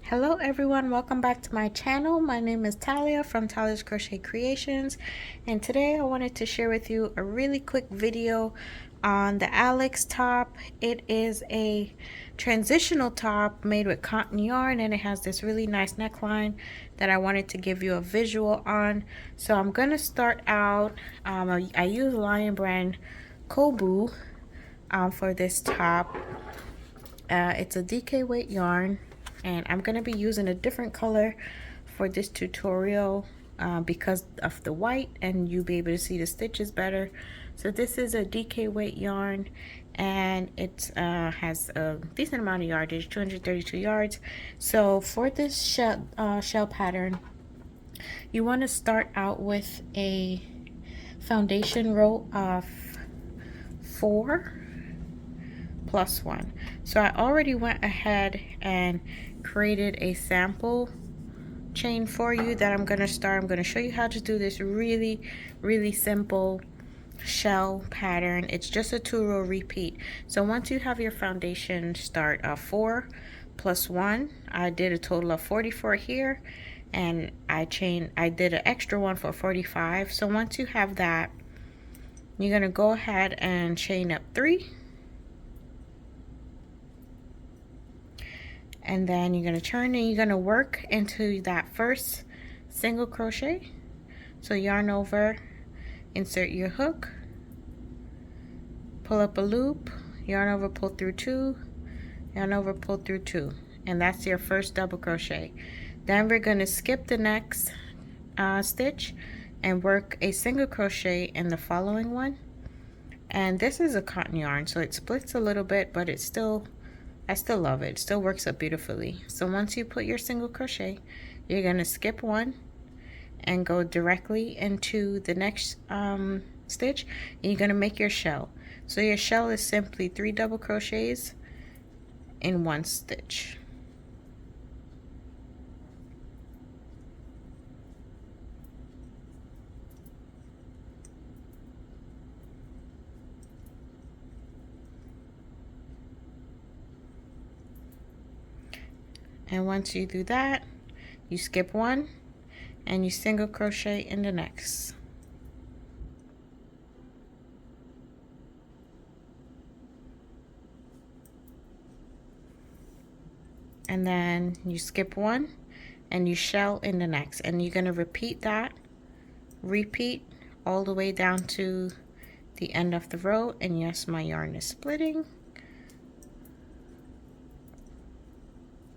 Hello everyone, welcome back to my channel. My name is Talia from Talia's Crochet Creations, and today I wanted to share with you a really quick video on the Alyx top. It is a transitional top made with cotton yarn, and it has this really nice neckline that I wanted to give you a visual on. So I'm going to start out, I use Lion Brand Kobu for this top. It's a DK weight yarn, and I'm going to be using a different color for this tutorial because of the white, and you'll be able to see the stitches better. So this is a DK weight yarn, and it has a decent amount of yardage, 232 yards. So for this shell pattern, you want to start out with a foundation row of 4 plus 1. So I already went ahead and created a sample chain for you that I'm going to start. I'm going to show you how to do this really simple shell pattern. It's just a 2-row repeat. So once you have your foundation start 4 plus 1, I did a total of 44 here, and I did an extra one for 45. So once you have that, you're going to go ahead and chain up 3, and then you're going to turn and you're going to work into that first single crochet. So yarn over, insert your hook, pull up a loop, yarn over, pull through 2, yarn over, pull through 2, and that's your first double crochet. Then we're going to skip the next stitch and work a single crochet in the following one. And this is a cotton yarn, so it splits a little bit, but it's still, I still love it. It still works up beautifully. So once you put your single crochet, you're going to skip 1 and go directly into the next stitch, and you're going to make your shell. So your shell is simply 3 double crochets in 1 stitch. And once you do that, you skip 1 and you single crochet in the next. And then you skip 1 and you shell in the next, and you're going to repeat all the way down to the end of the row. And yes, my yarn is splitting,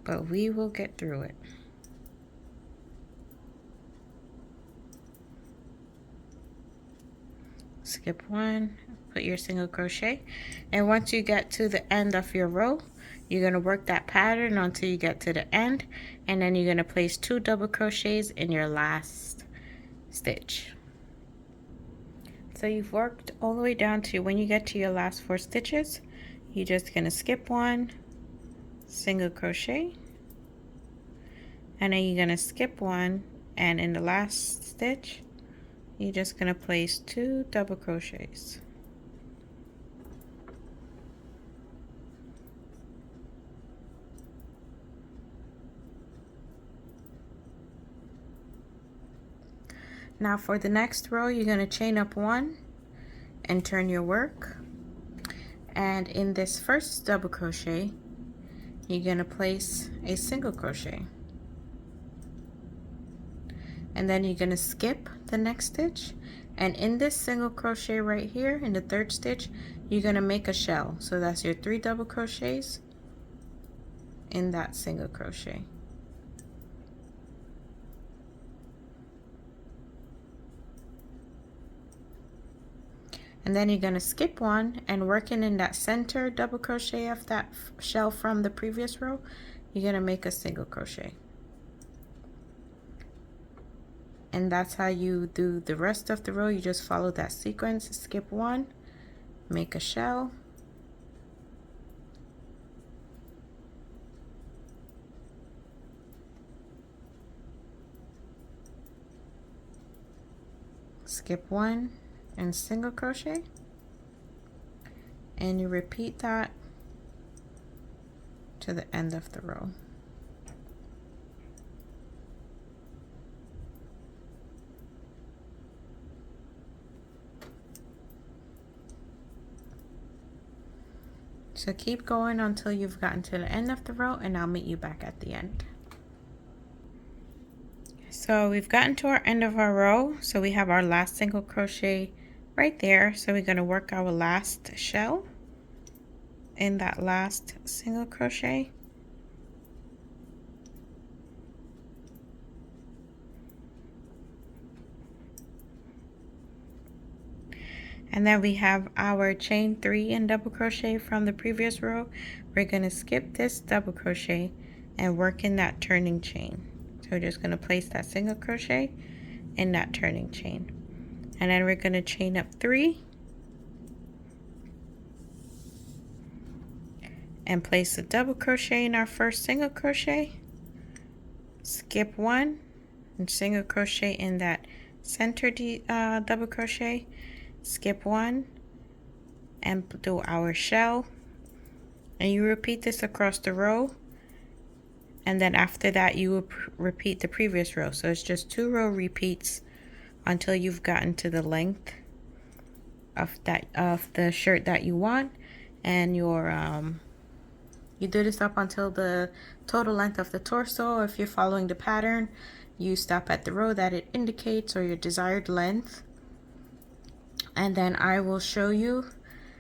but we will get through it. Skip 1, put your single crochet, and once you get to the end of your row, you're going to work that pattern until you get to the end, and then you're going to place 2 double crochets in your last stitch. So you've worked all the way down to when you get to your last 4 stitches, you're just going to skip 1, single crochet, and then you're going to skip 1, and in the last stitch you're just going to place 2 double crochets. Now for the next row, you're going to chain up 1 and turn your work, and in this first double crochet you're going to place a single crochet, and then you're going to skip the next stitch, and in this single crochet right here in the 3rd stitch you're going to make a shell. So that's your 3 double crochets in that single crochet. And then you're going to skip 1 and working in that center double crochet of that shell from the previous row, you're going to make a single crochet. And that's how you do the rest of the row. You just follow that sequence. Skip 1, make a shell, skip 1 and single crochet, and you repeat that to the end of the row. So keep going until you've gotten to the end of the row, and I'll meet you back at the end. So we've gotten to our end of our row, so we have our last single crochet right there. So we're going to work our last shell in that last single crochet. And then we have our chain 3 and double crochet from the previous row. We're going to skip this double crochet and work in that turning chain. So we're just going to place that single crochet in that turning chain. And then we're going to chain up 3 and place a double crochet in our first single crochet, skip 1 and single crochet in that center double crochet, skip 1 and do our shell, and you repeat this across the row, and then after that you will repeat the previous row. So it's just 2 row repeats until you've gotten to the length of the shirt that you want, and your you do this up until the total length of the torso. If you're following the pattern, you stop at the row that it indicates or your desired length. And then I will show you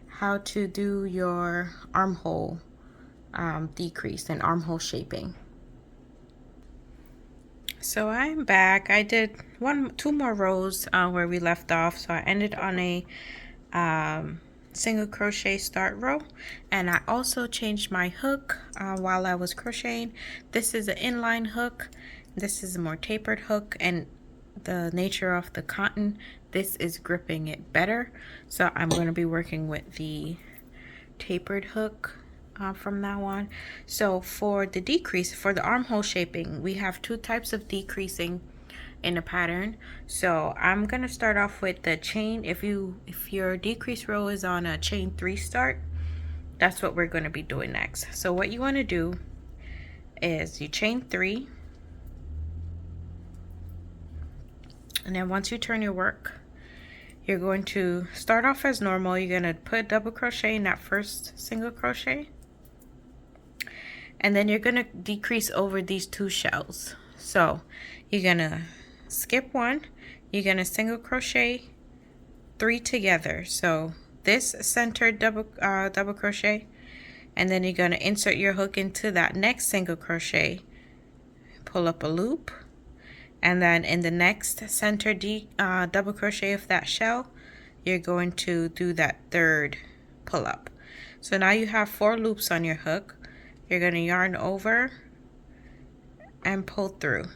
how to do your armhole decrease and armhole shaping. So I'm back. I did 2 more rows where we left off. So I ended on a single crochet start row, and I also changed my hook while I was crocheting. This is an inline hook, this is a more tapered hook, and the nature of the cotton, this is gripping it better, so I'm going to be working with the tapered hook from now on. So for the decrease, for the armhole shaping, we have 2 types of decreasing in a pattern. So I'm gonna start off with the chain. If your decrease row is on a chain 3 start, that's what we're going to be doing next. So what you want to do is you chain 3, and then once you turn your work, you're going to start off as normal. You're going to put double crochet in that first single crochet, and then you're going to decrease over these 2 shells. So you're going to skip 1, you're going to single crochet 3 together. So this centered double crochet, and then you're going to insert your hook into that next single crochet, pull up a loop, and then in the next center double crochet of that shell, you're going to do that 3rd pull up. So now you have 4 loops on your hook. You're going to yarn over and pull through,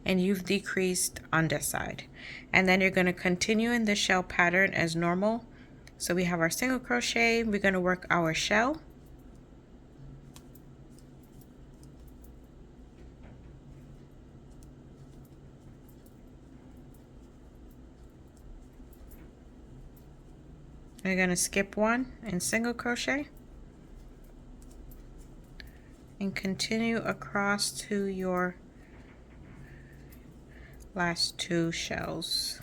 and you've decreased on this side. And then you're going to continue in the shell pattern as normal. So we have our single crochet, we're going to work our shell, we're going to skip 1 and single crochet and continue across to your last 2 shells.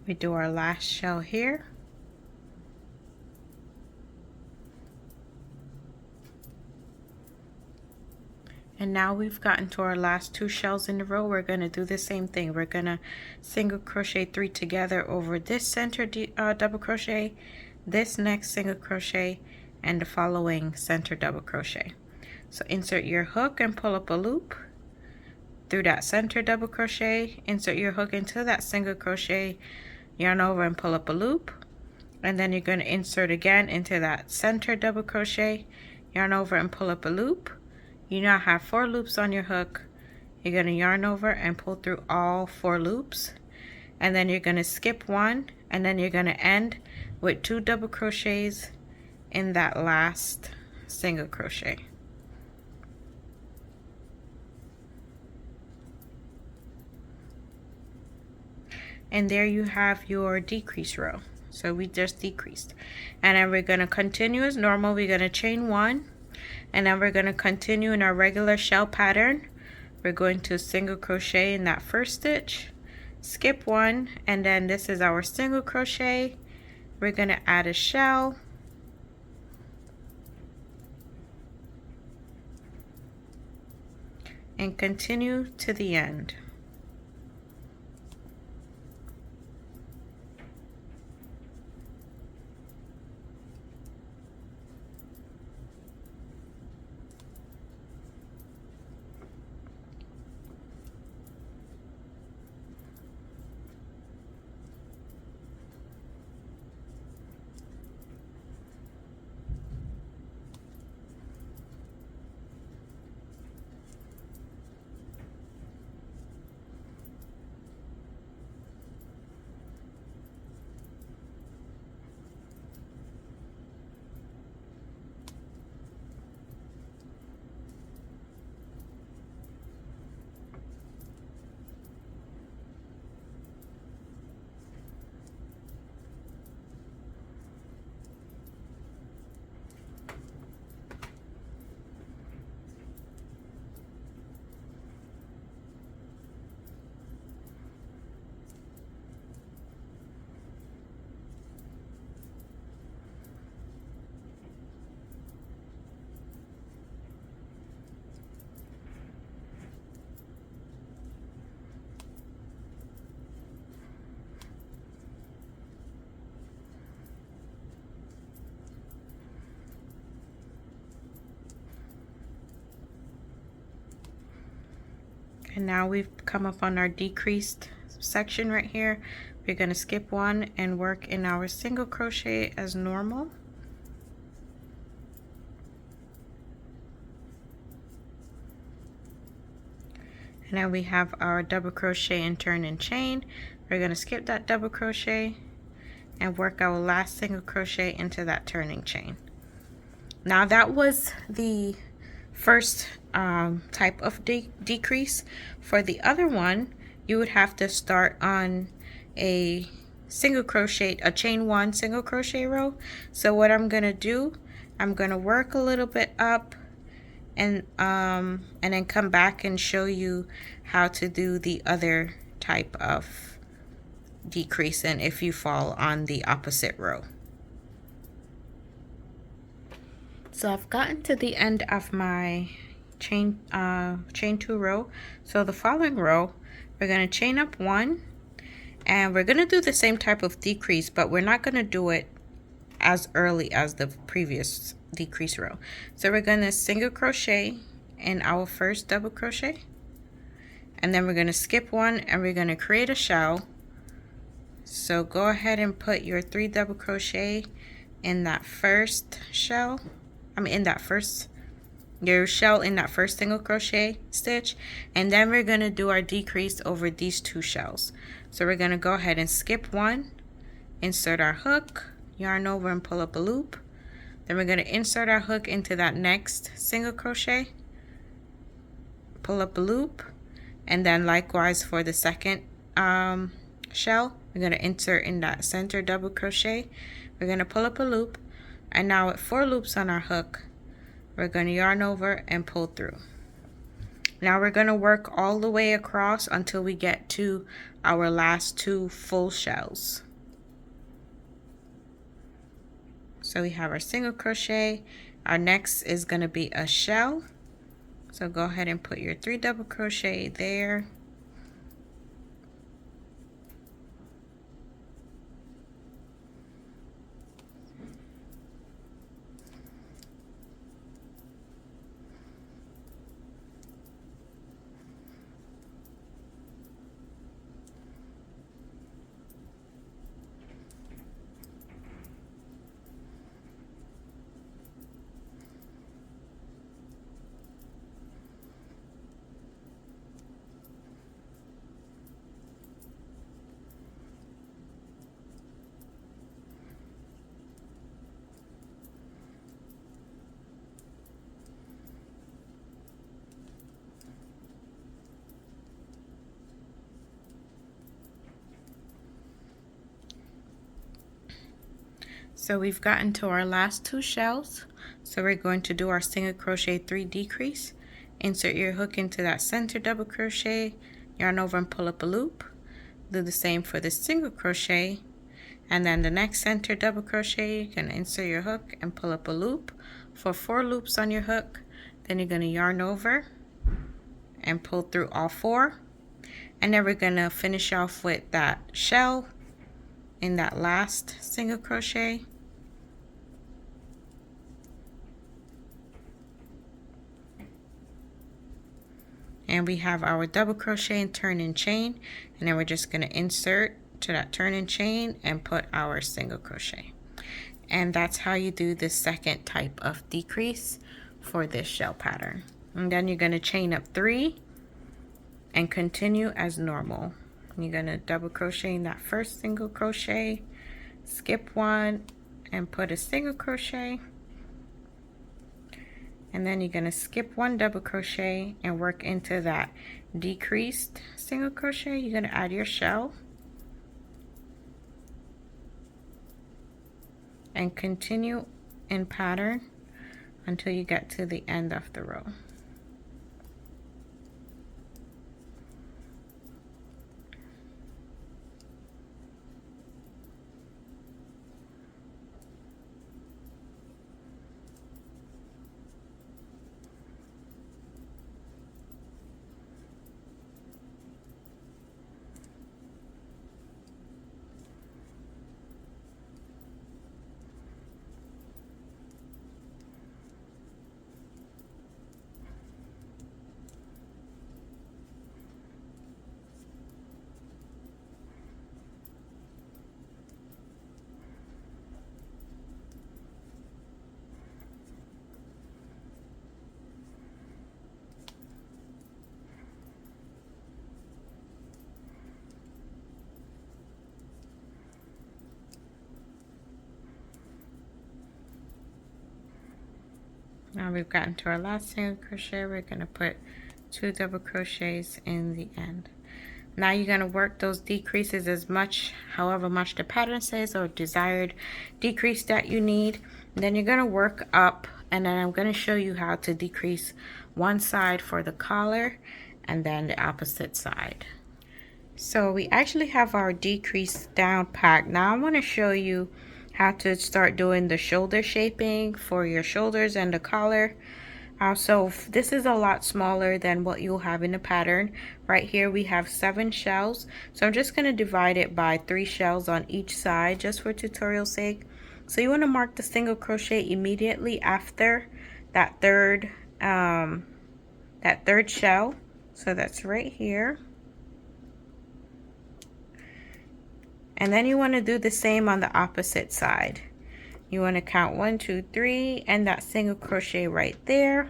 We do our last shell here, And now we've gotten to our last 2 shells in a row. We're going to do the same thing. We're going to single crochet 3 together over this center double crochet, this next single crochet, and the following center double crochet. So insert your hook and pull up a loop through that center double crochet, insert your hook into that single crochet, yarn over and pull up a loop, and then you're going to insert again into that center double crochet, yarn over and pull up a loop. You now have 4 loops on your hook. You're going to yarn over and pull through all 4 loops, and then you're going to skip 1, and then you're going to end with 2 double crochets in that last single crochet. And there you have your decrease row. So we just decreased, and then we're going to continue as normal. We're going to chain 1, and then we're going to continue in our regular shell pattern. We're going to single crochet in that first stitch, skip 1, and then this is our single crochet. We're going to add a shell, and continue to the end. And now we've come up on our decreased section right here. We're going to skip 1 and work in our single crochet as normal. And now we have our double crochet and turn and chain. We're going to skip that double crochet and work our last single crochet into that turning chain. Now that was the first type of decrease. For the other one, you would have to start on a single crochet, a chain 1 single crochet row. So what I'm gonna do, I'm gonna work a little bit up and then come back and show you how to do the other type of decrease and if you fall on the opposite row. So I've gotten to the end of my chain 2 row. So the following row, we're going to chain up 1, and we're going to do the same type of decrease, but we're not going to do it as early as the previous decrease row. So we're going to single crochet in our first double crochet, and then we're going to skip 1 and we're going to create a shell. So go ahead and put your 3 double crochet in that first shell. Your shell in that first single crochet stitch, and then we're going to do our decrease over these 2 shells. So we're going to go ahead and skip 1, insert our hook, yarn over and pull up a loop. Then we're going to insert our hook into that next single crochet, pull up a loop, and then likewise for the second shell, we're going to insert in that center double crochet. We're going to pull up a loop, and now with 4 loops on our hook, we're going to yarn over and pull through. Now we're going to work all the way across until we get to our last 2 full shells. So we have our single crochet. Our next is going to be a shell. So go ahead and put your 3 double crochet there. So we've gotten to our last 2 shells. So we're going to do our single crochet 3 decrease. Insert your hook into that center double crochet, yarn over and pull up a loop. Do the same for the single crochet, and then the next center double crochet, you're going to insert your hook and pull up a loop for 4 loops on your hook. Then you're going to yarn over and pull through all 4, and then we're going to finish off with that shell in that last single crochet. And we have our double crochet and turn and chain, and then we're just going to insert to that turn and chain and put our single crochet. And that's how you do the second type of decrease for this shell pattern. And then you're going to chain up 3 and continue as normal. You're going to double crochet in that first single crochet, skip 1 and put a single crochet, and then you're going to skip 1 double crochet and work into that decreased single crochet. You're going to add your shell and continue in pattern until you get to the end of the row. Now we've gotten to our last single crochet. We're going to put 2 double crochets in the end. Now you're going to work those decreases as much, however much the pattern says, or desired decrease that you need. And then you're going to work up, and then I'm going to show you how to decrease one side for the collar and then the opposite side. So we actually have our decrease down packed. Now I want to show you how to start doing the shoulder shaping for your shoulders and the collar. So this is a lot smaller than what you'll have in the pattern. Right here we have 7 shells, so I'm just going to divide it by 3 shells on each side just for tutorial sake. So you want to mark the single crochet immediately after that third shell. So that's right here. And then you want to do the same on the opposite side. You want to count 1, 2, 3 and that single crochet right there.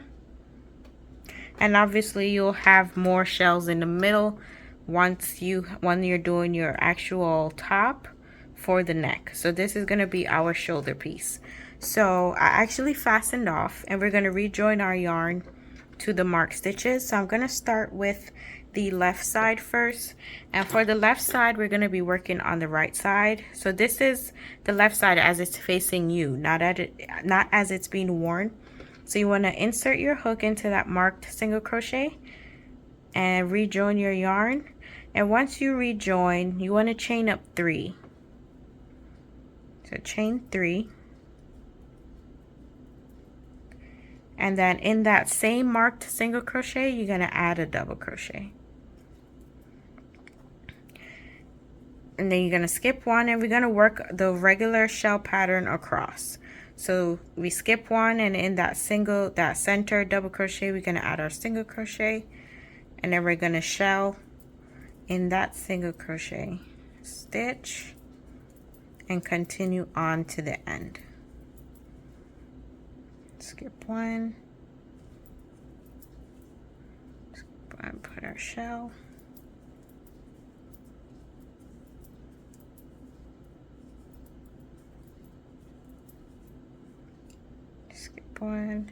And obviously you'll have more shells in the middle when you're doing your actual top for the neck. So this is going to be our shoulder piece. So I actually fastened off, and we're going to rejoin our yarn to the marked stitches. So I'm going to start with the left side first, and for the left side we're going to be working on the right side. So this is the left side as it's facing you, not as it's being worn. So you want to insert your hook into that marked single crochet and rejoin your yarn, and once you rejoin you want to chain up 3. So chain 3, And then in that same marked single crochet, you're going to add a double crochet. And then you're going to skip one, and we're going to work the regular shell pattern across. So we skip one, and in that center double crochet, we're going to add our single crochet, and then we're going to shell in that single crochet stitch and continue on to the end. Skip one, and put our shell. Skip one,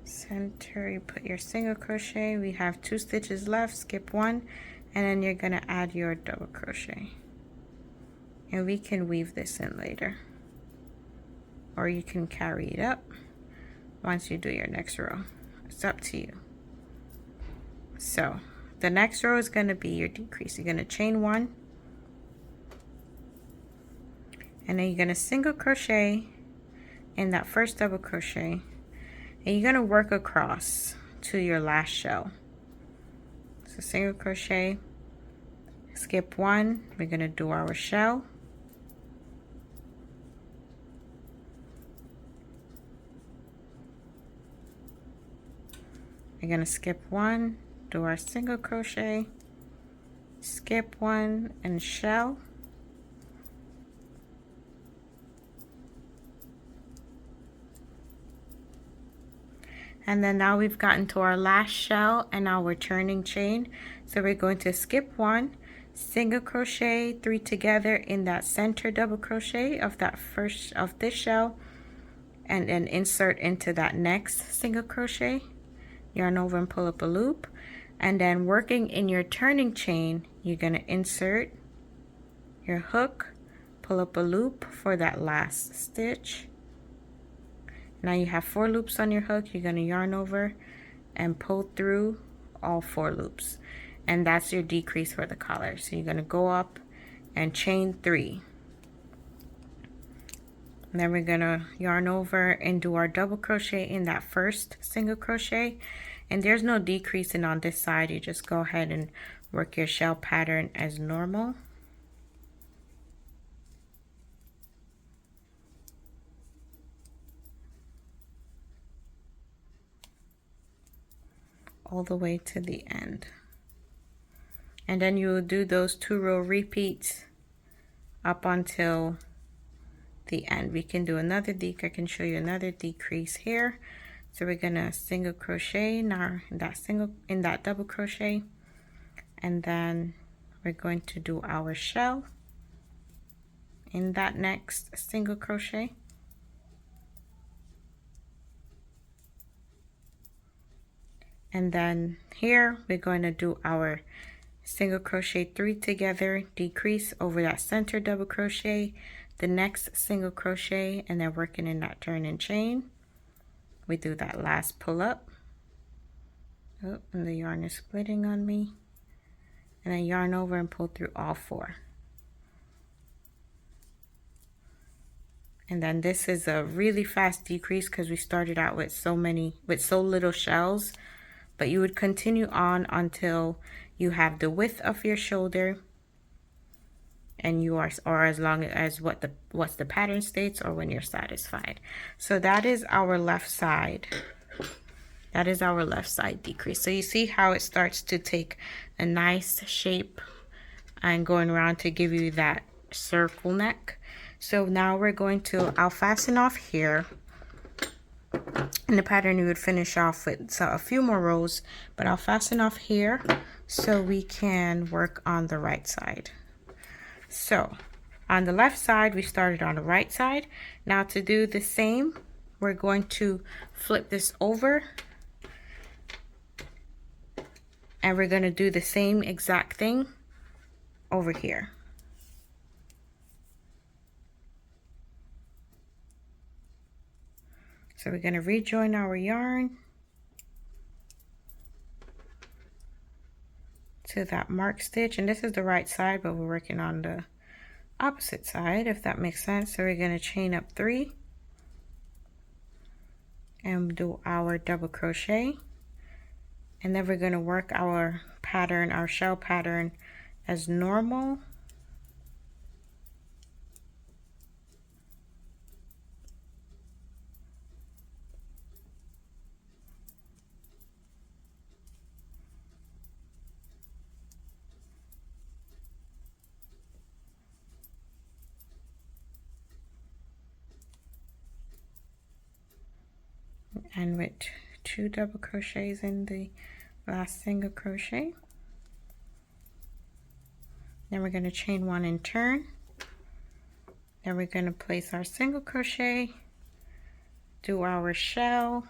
center, you put your single crochet. We have 2 stitches left, skip one, and then you're gonna add your double crochet. And we can weave this in later, or you can carry it up once you do your next row. It's up to you. So the next row is going to be your decrease. You're going to chain 1, and then you're going to single crochet in that first double crochet, and you're going to work across to your last shell. So single crochet, skip 1, we're going to do our shell. We're going to skip 1, do our single crochet, skip 1, and shell. And then now we've gotten to our last shell, and now we're turning chain. So we're going to skip 1, single crochet 3 together in that center double crochet of that first of this shell, and then insert into that next single crochet, yarn over and pull up a loop. And then working in your turning chain, you're going to insert your hook, pull up a loop for that last stitch. Now you have 4 loops on your hook. You're going to yarn over and pull through all 4 loops, and that's your decrease for the collar. So you're going to go up and chain 3, and then we're going to yarn over and do our double crochet in that first single crochet. And there's no decreasing on this side. You just go ahead and work your shell pattern as normal. All the way to the end. And then you will do those 2 row repeats up until the end. We can do another I can show you another decrease here. So we're gonna single crochet in that double crochet, and then we're going to do our shell in that next single crochet. And then here we're going to do our single crochet 3 together, decrease over that center double crochet, the next single crochet, and then working in that turning chain. We do that last pull up. Oh, and the yarn is splitting on me. And then yarn over and pull through all 4. And then this is a really fast decrease because we started out with so little shells. But you would continue on until you have the width of your shoulder, and you are, or as long as what the pattern states, or when you're satisfied. So that is our left side. That is our left side decrease. So you see how it starts to take a nice shape and going around to give you that circle neck. So now we're going to, I'll fasten off here. In the pattern you would finish off with a few more rows, but I'll fasten off here so we can work on the right side. So on the left side, we started on the right side. Now to do the same, we're going to flip this over, and we're going to do the same exact thing over here. So we're going to rejoin our yarn to that mark stitch, and this is the right side, but we're working on the opposite side, if that makes sense. So we're going to chain up 3, and do our double crochet, and then we're going to work our pattern, our shell pattern, as normal. And with 2 double crochets in the last single crochet. Then we're going to chain 1 and turn. Then we're going to place our single crochet, do our shell,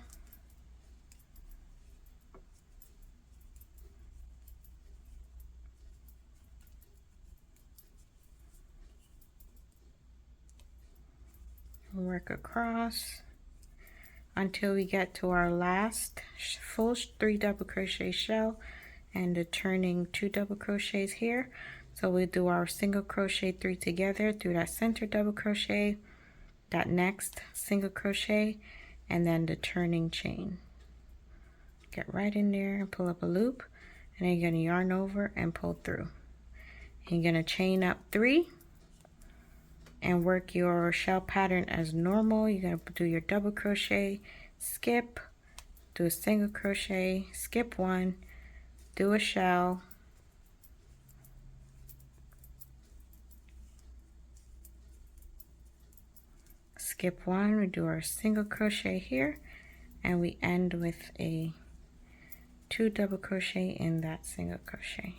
work across until we get to our last full 3 double crochet shell and the turning 2 double crochets here. So we do our single crochet 3 together through that center double crochet, that next single crochet, and then the turning chain. Get right in there and pull up a loop, and then you're going to yarn over and pull through. And you're going to chain up 3 and work your shell pattern as normal. You're going to do your double crochet, skip, do a single crochet, skip 1, do a shell, skip 1, we do our single crochet here, and we end with a 2 double crochet in that single crochet.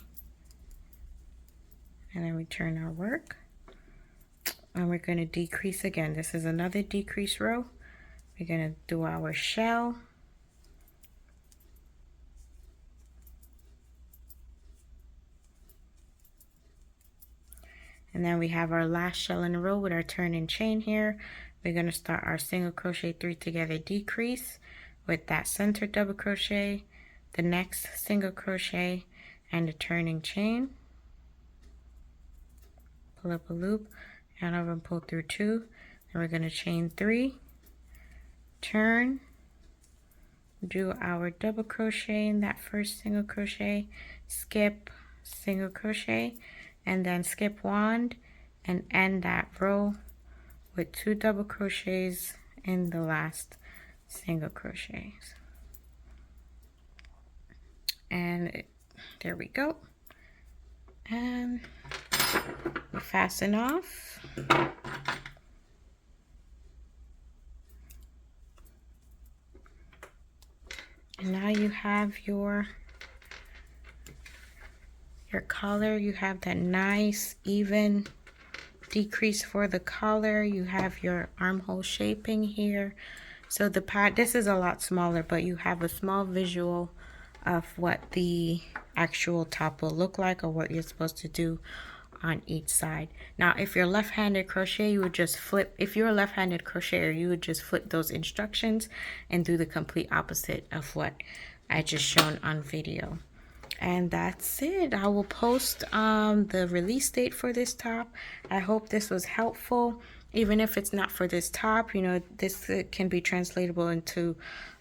And then we turn our work, and we're going to decrease again. This is another decrease row. We're going to do our shell, and then we have our last shell in a row with our turn and chain here. We're going to start our single crochet 3 together decrease with that center double crochet, the next single crochet, and the turning chain. Pull up a loop, yarn over and pull through 2. Then we're going to chain 3, turn, do our double crochet in that first single crochet, skip, single crochet, and then skip 1 and end that row with 2 double crochets in the last single crochets. And there we go. And we fasten off. And now you have your collar. You have that nice even decrease for the collar. You have your armhole shaping here. So the pad, this is a lot smaller, but you have a small visual of what the actual top will look like, or what you're supposed to do on each side. Now if you're left-handed crochet, you would just flip. If you're a left-handed crocheter, you would just flip those instructions and do the complete opposite of what I just shown on video. And that's it. I will post the release date for this top. I hope this was helpful. Even if it's not for this top, you know, this can be translatable into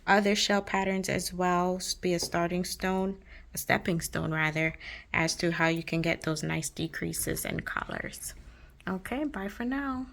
other shell patterns as well. Be a starting stone, a stepping stone rather, as to how you can get those nice decreases and collars. Okay, bye for now.